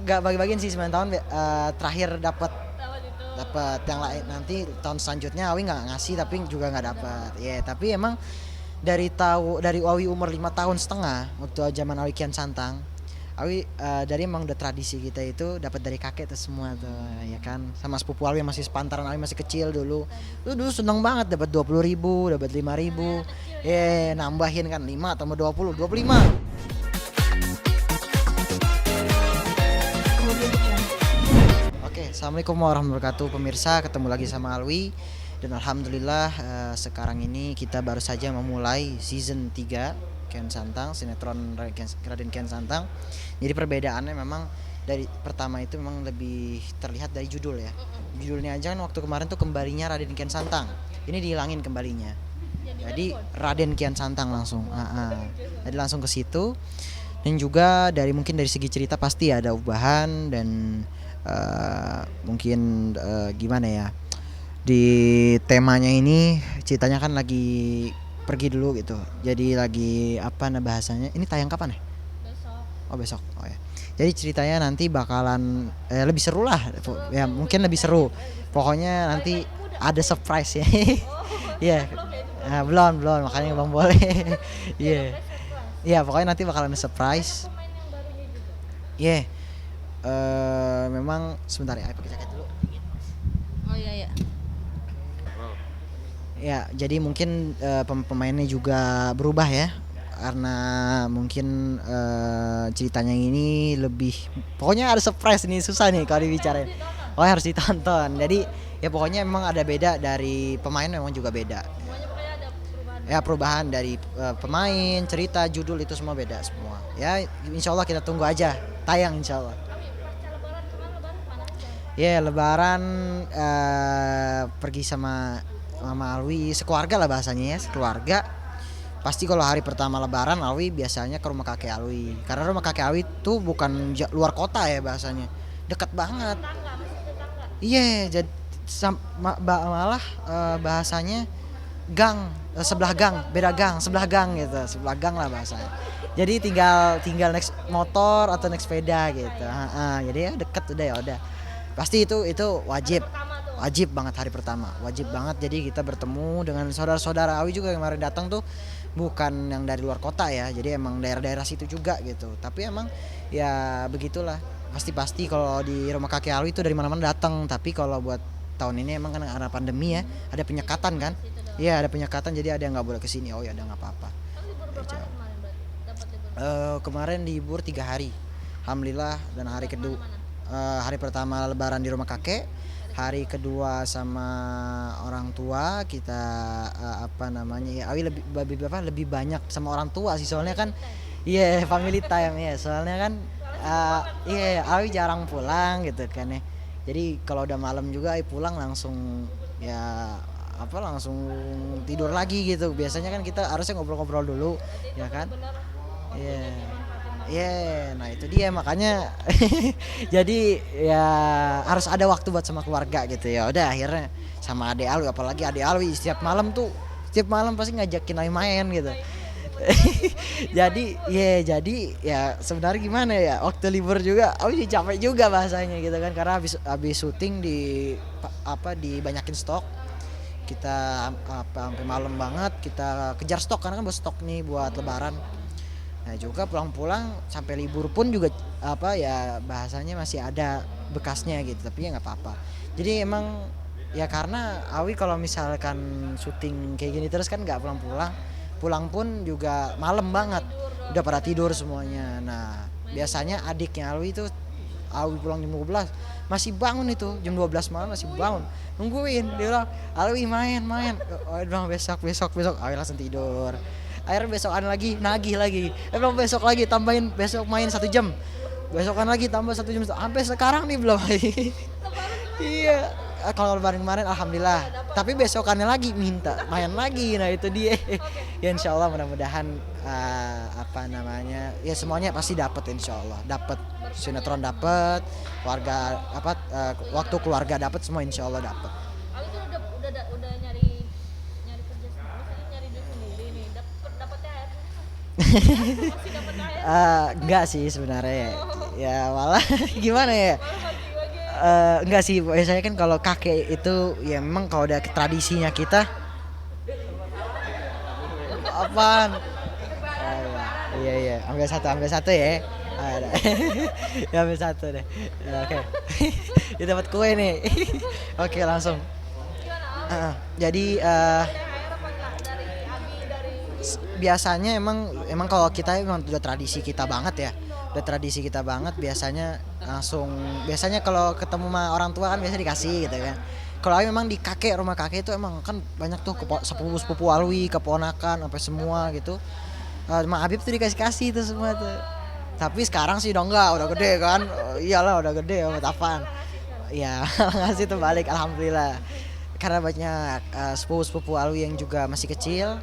nggak bagi-bagiin sih 9 tahun terakhir dapat Dapat itu. yang lain nanti tahun selanjutnya Awi nggak ngasih tapi juga nggak dapat ya tapi emang dari Awi umur 5 tahun setengah waktu zaman Awi Kian Santang Awi dari emang udah tradisi kita itu dapat dari kakek tuh semua tuh ya kan sama sepupu Awi yang masih sepantaran Awi masih kecil dulu tuh dulu seneng banget dapat 20.000 dapat 5.000 ya nambahin kan 5 tambah 20 25. Oke, assalamualaikum warahmatullahi wabarakatuh pemirsa, ketemu lagi sama Alwi dan alhamdulillah sekarang ini kita baru saja memulai season 3 Kian Santang, sinetron Raden Kian Santang. Jadi perbedaannya memang dari pertama itu memang lebih terlihat dari judul ya. Judulnya aja kan waktu kemarin tuh kembalinya Raden Kian Santang. Ini dihilangin kembalinya. Jadi Raden Kian Santang langsung. Jadi langsung ke situ. Dan juga mungkin dari segi cerita pasti ada ubahan dan mungkin gimana ya di temanya ini ceritanya kan lagi pergi dulu gitu jadi lagi apa bahasanya ini tayang kapan ya? Besok. Oh besok oh ya jadi ceritanya nanti bakalan lebih seru lah ya mungkin lebih seru pokoknya nanti ada surprise ya. Iya belum makanya belum boleh. Iya iya pokoknya nanti bakalan ada surprise. Pemain yang barunya juga. Iya memang sebentar ya pakai jaket dulu. Oh iya ya. Ya, jadi mungkin pemainnya juga berubah ya. Karena mungkin ceritanya ini lebih pokoknya ada surprise nih susah nih kalau dibicarain. Oh harus ditonton. Jadi ya pokoknya memang ada beda dari pemain memang juga beda. Semuanya pokoknya ada perubahan. Ya perubahan dari pemain, cerita, judul itu semua beda semua. Ya insya Allah kita tunggu aja tayang insya Allah. Pasca lebaran kemarin lebaran kemana aja? Ya lebaran pergi sama Mama Alwi sekeluarga lah bahasanya ya sekeluarga. Pasti kalau hari pertama lebaran Alwi biasanya ke rumah kakek Alwi. Karena rumah kakek Alwi tuh bukan luar kota ya bahasanya. Dekat banget. Tetangga, masih tetangga. Iya, jadi malah bahasanya gang sebelah gang, beda gang, sebelah gang gitu. Sebelah gang lah bahasanya. Jadi tinggal naik motor atau naik sepeda gitu. Jadi ya deket udah ya udah. Pasti itu wajib. Pertama tuh. Wajib banget hari pertama, wajib banget. Jadi kita bertemu dengan saudara-saudara Awi juga yang kemarin datang tuh bukan yang dari luar kota ya. Jadi emang daerah-daerah situ juga gitu. Tapi emang ya begitulah. Pasti kalau di rumah kakek Awi itu dari mana-mana datang. Tapi kalau buat tahun ini emang kan karena pandemi ya, ada penyekatan kan? Iya, ada penyekatan jadi ada yang nggak boleh kesini. Oh ya udah nggak apa-apa. Kan libur berapa hari kemarin berarti? Dapat libur. Kemarin libur 3 hari. Alhamdulillah dan hari kedua Kemana-mana? hari pertama lebaran di rumah kakek, hari kedua sama orang tua kita apa namanya ya Awi lebih banyak sama orang tua sih soalnya kan iya family time ya soalnya kan iya Awi jarang pulang gitu kan ya jadi kalau udah malam juga Awi pulang langsung ya apa langsung tidur lagi gitu biasanya kan kita harusnya ngobrol-ngobrol dulu ya kan. Benar Iya. waktunya dimanfaatin. Iya, nah itu dia makanya jadi ya harus ada waktu buat sama keluarga gitu ya. Udah akhirnya sama Ade Alwi apalagi Ade Alwi setiap malam pasti ngajakin Alwi main gitu. jadi ya sebenarnya gimana ya waktu libur juga Alwi capek juga bahasanya gitu kan karena habis syuting dibanyakin stok kita sampai malam banget kita kejar stok karena kan buat stok nih buat lebaran. Nah juga pulang-pulang sampai libur pun juga apa ya bahasanya masih ada bekasnya gitu tapi ya nggak apa-apa. Jadi emang ya karena Awi kalau misalkan syuting kayak gini terus kan nggak pulang pun juga malam banget udah pada tidur semuanya. Nah biasanya adiknya Awi itu Awi pulang jam 12 masih bangun itu jam 12 malam masih bangun nungguin dia bilang Alwi main oh bilang besok Awi langsung tidur akhirnya besokan lagi nagih lagi belum besok lagi tambahin besok main 1 jam besokan lagi tambah 1 jam sampai sekarang nih belum lagi. Iya kalau lebaran kemarin alhamdulillah tapi besokannya lagi minta main lagi nah itu dia. Ya insya Allah mudah-mudahan apa namanya ya semuanya pasti dapat insya Allah dapat sinetron dapat keluarga apa waktu keluarga dapat semua insya Allah dapat. Aku kan udah nyari kerja sendiri, maksudnya nyari duit sendiri nih. Dapat THR masih dapat THR. Enggak sih sebenarnya Ya malah gimana ya? Malah bagi-bagi. Enggak sih, biasanya kan kalau kakek itu ya memang kalau udah tradisinya kita apaan? Oh, iya iya, ambil satu ya. Ada. Ya, ambil satu deh. Ya, oke. Dia dapat kue nih. Oke, langsung. Gimana Abi? Jadi THR apa enggak dari Abi dari biasanya emang kalau kita emang udah tradisi kita banget ya. Udah tradisi kita banget biasanya langsung biasanya kalau ketemu sama orang tua kan biasa dikasih gitu kan. Kalau Awi memang di kakek rumah kakek itu emang kan banyak tuh sepupu-sepupu Alwi, keponakan sampai semua gitu. Sama Habib tuh dikasih-kasih itu semua tuh. Tapi sekarang sih udah enggak, udah gede kan. Iyalah udah gede ya, apaan. Ya ngasih tuh balik alhamdulillah. Karena banyak sepupu-sepupu Alwi yang juga masih kecil.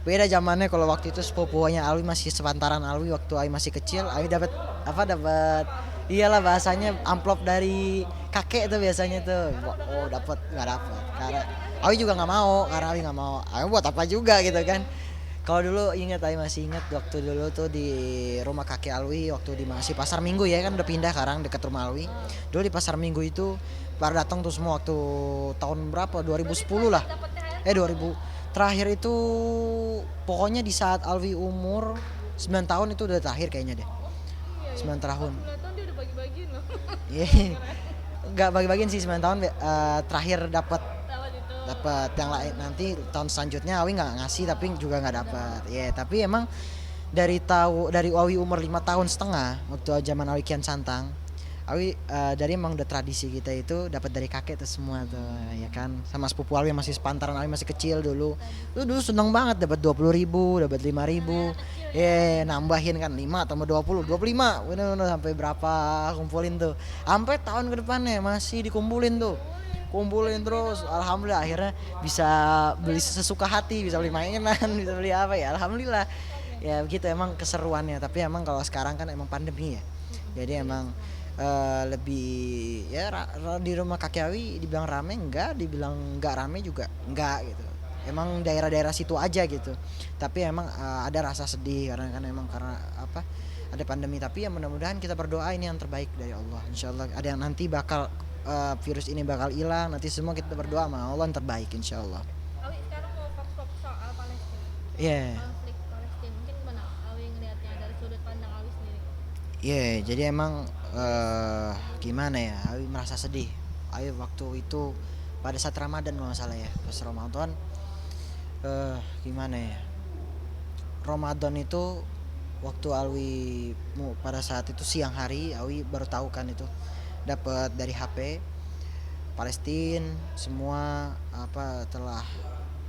Beda zamannya kalau waktu itu sepupunya Alwi masih sepantaran Alwi waktu Alwi masih kecil, Alwi dapat dapat iyalah bahasanya amplop dari kakek tuh biasanya tuh. Oh, dapat nggak dapat. Karena Alwi juga nggak mau, karena Alwi nggak mau. Alwi buat apa juga gitu kan. Kalau dulu ingat, Alwi masih ingat waktu dulu tuh di rumah kakek Alwi waktu di masih Pasar Minggu ya kan udah pindah sekarang dekat rumah Alwi. Dulu di Pasar Minggu itu pada datang tuh semua waktu tahun berapa 2010 lah. dapat THR 2000 terakhir itu pokoknya di saat Alwi umur 9 tahun itu udah terakhir kayaknya deh. iya 9 tahun. 9 tahun dia udah bagi-bagiin loh. Iya. Enggak bagi-bagiin sih 9 tahun terakhir dapat Dapat itu. yang lain nanti tahun selanjutnya Awi nggak ngasih tapi juga nggak dapat. Ya, tapi emang dari Awi umur 5 tahun setengah waktu zaman Awi Kian Santang. Awi dari emang udah tradisi kita itu dapat dari kakek tuh semua tuh ya kan sama sepupu Awi yang masih sepantaran Awi masih kecil dulu tuh dulu seneng banget dapat 20.000 dapat 5.000 ya nambahin kan 5 tambah 20 25 bener-bener sampai berapa kumpulin tuh sampai tahun ke depannya masih dikumpulin tuh kumpulin terus alhamdulillah akhirnya bisa beli sesuka hati bisa beli mainan bisa beli apa ya alhamdulillah ya begitu emang keseruannya tapi emang kalau sekarang kan emang pandemi ya jadi emang lebih ya di rumah kakek Awi dibilang rame enggak dibilang enggak rame juga enggak gitu emang daerah-daerah situ aja gitu tapi emang ada rasa sedih karena kan emang karena apa ada pandemi tapi ya mudah-mudahan kita berdoa ini yang terbaik dari Allah insyaallah ada yang nanti bakal virus ini bakal hilang nanti semua kita berdoa sama Allah yang terbaik insyaallah Awi sekarang mau fokus soal Palestina. yeah. Konflik Palestina mungkin gimana Awi ngelihatnya dari sudut pandang Awi sendiri. Iya, jadi emang gimana ya? Awi merasa sedih. Awi waktu itu pada saat Ramadan kalau nggak salah ya, pas Ramadan gimana ya? Ramadan itu waktu Alwi pada saat itu siang hari, Awi baru tahu kan itu dapat dari HP Palestina semua apa telah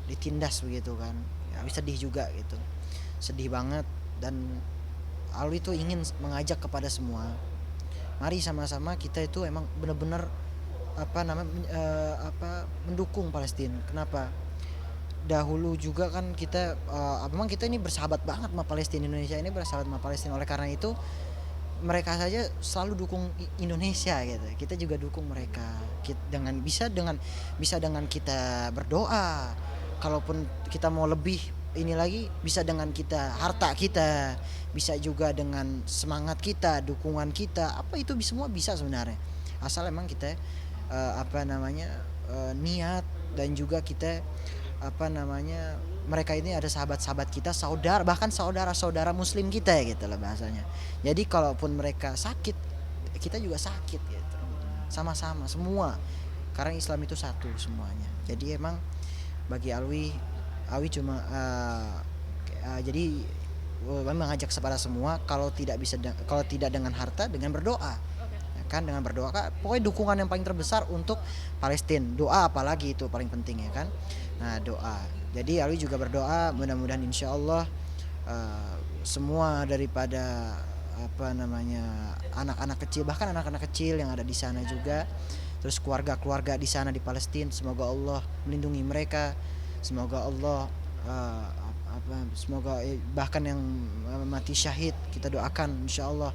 ditindas begitu kan. Ya, Awi sedih juga gitu. Sedih banget dan Alwi tuh ingin mengajak kepada semua mari sama-sama kita itu emang benar-benar mendukung Palestina kenapa dahulu juga kan kita memang kita ini bersahabat banget sama Palestina Indonesia ini bersahabat sama Palestina oleh karena itu mereka saja selalu dukung Indonesia gitu kita juga dukung mereka bisa dengan kita berdoa kalaupun kita mau lebih ini lagi bisa dengan kita harta kita bisa juga dengan semangat kita dukungan kita apa itu semua bisa sebenarnya asal emang kita niat dan juga kita mereka ini ada sahabat-sahabat kita bahkan saudara-saudara muslim kita ya gitu lah bahasanya jadi kalaupun mereka sakit kita juga sakit gitu sama-sama semua karena Islam itu satu semuanya jadi emang bagi Alwi cuma jadi mengajak kepada semua kalau tidak dengan harta dengan berdoa ya kan dengan berdoa kan pokoknya dukungan yang paling terbesar untuk Palestina doa apalagi itu paling penting ya kan nah doa jadi Alwi juga berdoa mudah-mudahan insyaallah semua daripada anak-anak kecil bahkan anak-anak kecil yang ada di sana juga terus keluarga-keluarga di sana di Palestina semoga Allah melindungi mereka semoga Allah semoga bahkan yang mati syahid kita doakan insyaallah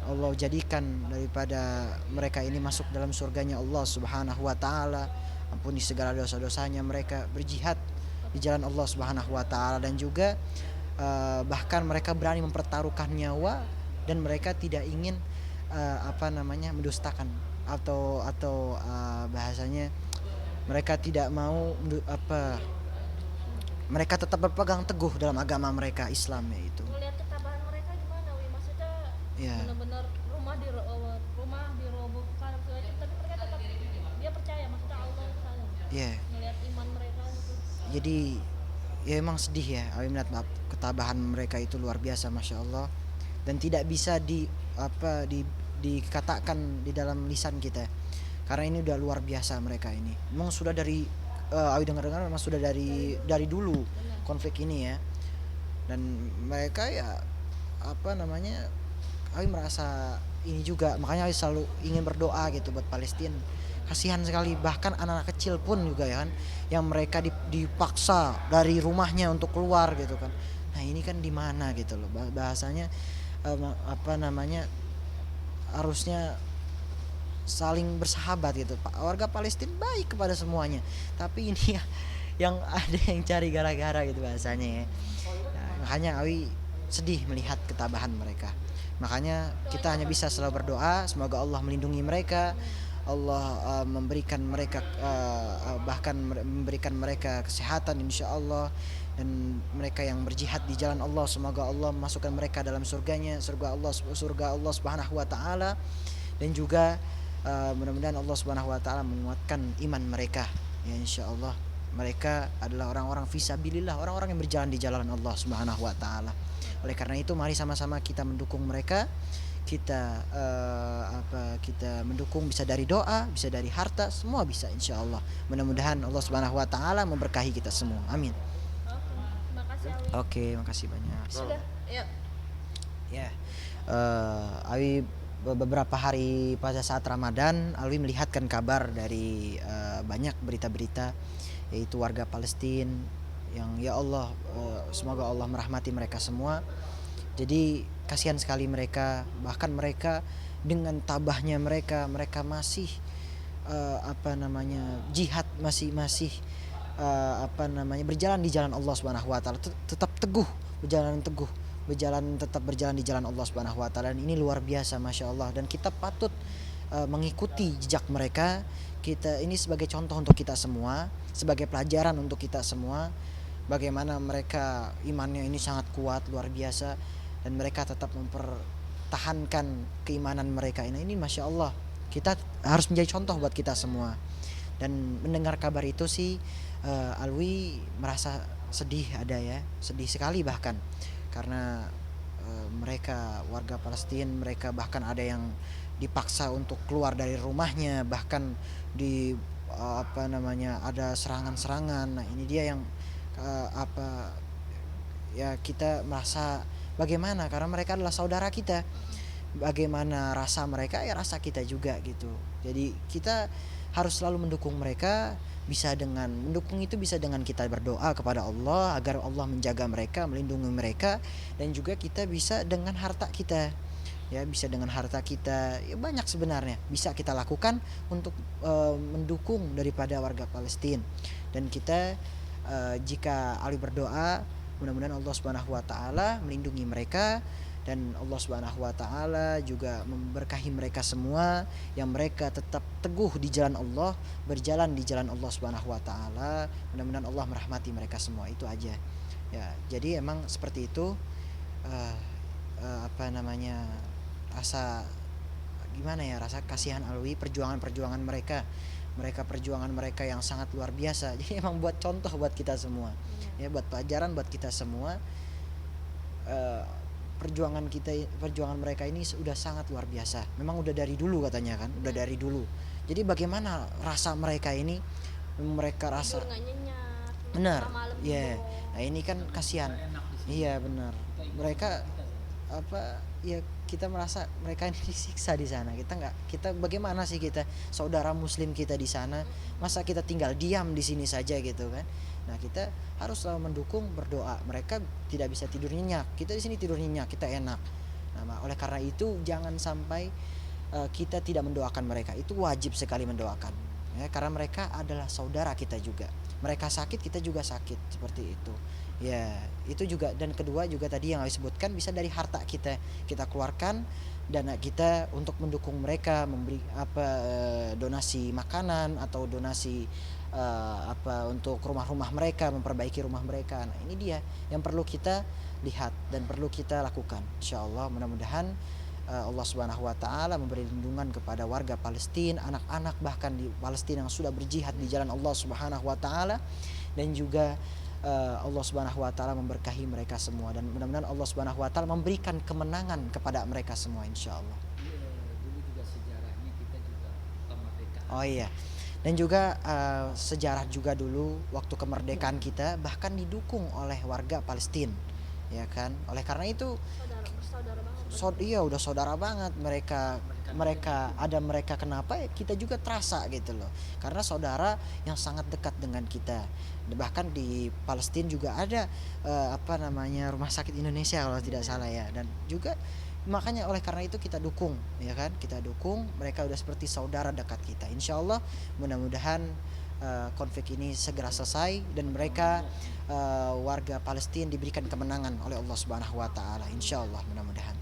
Allah jadikan daripada mereka ini masuk dalam surganya Allah Subhanahu wa taala ampuni segala dosa-dosanya mereka berjihad di jalan Allah Subhanahu wa taala dan juga bahkan mereka berani mempertaruhkan nyawa dan mereka tidak ingin apa namanya, mendustakan atau bahasanya mereka tidak mau mereka tetap berpegang teguh dalam agama mereka Islam yaitu. Ngelihat ketabahan mereka gimana wi, maksudnya Ya, benar-benar rumah dirobohkan segala macam, tapi mereka tetap dia percaya maksudnya Allah itu sayang. ya. Ngelihat iman mereka gitu. Jadi ya emang sedih ya, Awi melihat ketabahan mereka itu luar biasa, masya Allah, dan tidak bisa dikatakan di dalam lisan kita, karena ini udah luar biasa mereka ini. Memang sudah dari Awi dengar-dengar memang sudah dari dulu Benar. konflik ini ya, dan mereka ya apa namanya, Awi merasa ini juga, makanya Awi selalu ingin berdoa gitu buat Palestina. Kasihan sekali, bahkan anak-anak kecil pun juga ya kan, yang mereka dipaksa dari rumahnya untuk keluar gitu kan. Nah ini kan di mana gitu loh bahasanya, apa namanya, harusnya saling bersahabat gitu. Warga Palestina baik kepada semuanya, tapi ini ya yang ada yang cari gara-gara gitu bahasanya ya. Nah, makanya Awi sedih melihat ketabahan mereka. Makanya kita hanya bisa selalu berdoa semoga Allah melindungi mereka, Allah memberikan mereka bahkan memberikan mereka kesehatan insya Allah, dan mereka yang berjihad di jalan Allah semoga Allah memasukkan mereka dalam surga Allah Subhanahu wa taala, dan juga mudah-mudahan Allah Subhanahu wa taala menguatkan iman mereka ya, insya Allah mereka adalah orang-orang fisabilillah, orang-orang yang berjalan di jalan Allah Subhanahu wa taala. Oleh karena itu mari sama-sama kita mendukung mereka. Kita kita mendukung, bisa dari doa, bisa dari harta, semua bisa insya Allah. Mudah-mudahan Allah Subhanahu wa taala memberkahi kita semua. Amin. Oke, makasih Awi. Oke, makasih banyak. Sudah, ya. Ya. Awi beberapa hari pada saat Ramadan, Alwi melihatkan kabar dari banyak berita-berita, yaitu warga Palestina yang ya Allah, semoga Allah merahmati mereka semua. Jadi kasihan sekali mereka, bahkan mereka dengan tabahnya mereka masih jihad, masih berjalan di jalan Allah Subhanahu wa taala, tetap teguh tetap berjalan di jalan Allah Subhanahu wa taala. Dan ini luar biasa masya Allah, dan kita patut mengikuti jejak mereka. Kita ini sebagai contoh untuk kita semua, sebagai pelajaran untuk kita semua, bagaimana mereka imannya ini sangat kuat luar biasa, dan mereka tetap mempertahankan keimanan mereka ini masya Allah. Kita harus menjadi contoh buat kita semua. Dan mendengar kabar itu sih Alwi merasa sedih sedih sekali bahkan, karena mereka warga Palestina, mereka bahkan ada yang dipaksa untuk keluar dari rumahnya, bahkan ada serangan-serangan. Nah ini dia yang kita merasa bagaimana, karena mereka adalah saudara kita, bagaimana rasa mereka ya rasa kita juga gitu. Jadi kita harus selalu mendukung mereka, bisa dengan kita berdoa kepada Allah agar Allah menjaga mereka, melindungi mereka, dan juga kita bisa dengan harta kita ya, banyak sebenarnya bisa kita lakukan untuk mendukung daripada warga Palestina. Dan kita jika Ali berdoa, mudah-mudahan Allah Subhanahu wa taala melindungi mereka, dan Allah Subhanahu wa taala juga memberkahi mereka semua, yang mereka tetap teguh di jalan Allah, berjalan di jalan Allah Subhanahu wa taala. Mudah-mudahan Allah merahmati mereka semua, itu aja. Ya, jadi emang seperti itu rasa rasa kasihan Alwi, perjuangan mereka yang sangat luar biasa. Jadi emang buat contoh buat kita semua. Ya, buat pelajaran buat kita semua. Perjuangan mereka ini sudah sangat luar biasa. Memang udah dari dulu katanya kan, udah dari dulu. Jadi bagaimana rasa mereka ini, mereka rasa benar. Ya, nah ini kan kasihan. Iya benar. Mereka kita merasa mereka ini disiksa di sana. Kita bagaimana sih, kita saudara muslim kita di sana, masa kita tinggal diam di sini saja gitu kan. Nah kita harus selalu mendukung, berdoa. Mereka tidak bisa tidur nyenyak, kita di sini tidur nyenyak, kita enak. Nah oleh karena itu jangan sampai kita tidak mendoakan mereka. Itu wajib sekali mendoakan ya, karena mereka adalah saudara kita juga. Mereka sakit, kita juga sakit, seperti itu ya. Itu juga, dan kedua juga tadi yang saya sebutkan, bisa dari harta kita keluarkan dana kita untuk mendukung mereka, memberi donasi makanan atau donasi untuk rumah-rumah mereka, memperbaiki rumah mereka. Nah, ini dia yang perlu kita lihat dan perlu kita lakukan. Insyaallah mudah-mudahan Allah Subhanahu wa taala memberi lindungan kepada warga Palestina, anak-anak bahkan di Palestina yang sudah berjihad di jalan Allah Subhanahu wa taala, dan juga Allah Subhanahu wa taala memberkahi mereka semua, dan mudah-mudahan Allah Subhanahu wa taala memberikan kemenangan kepada mereka semua insyaallah. Iya, dulu juga sejarahnya kita juga kemerdekaan. Oh iya. Dan juga sejarah juga dulu waktu kemerdekaan kita bahkan didukung oleh warga Palestina, ya kan? Oleh karena itu Bersaudara banget. iya udah saudara banget mereka kenapa ya kita juga terasa gitu loh, karena saudara yang sangat dekat dengan kita. Bahkan di Palestina juga ada rumah sakit Indonesia kalau tidak salah ya, dan juga makanya oleh karena itu kita dukung, ya kan, kita dukung mereka udah seperti saudara dekat kita. Insyaallah mudah-mudahan konflik ini segera selesai dan mereka warga Palestina diberikan kemenangan oleh Allah Subhanahu wa taala insyaallah mudah-mudahan.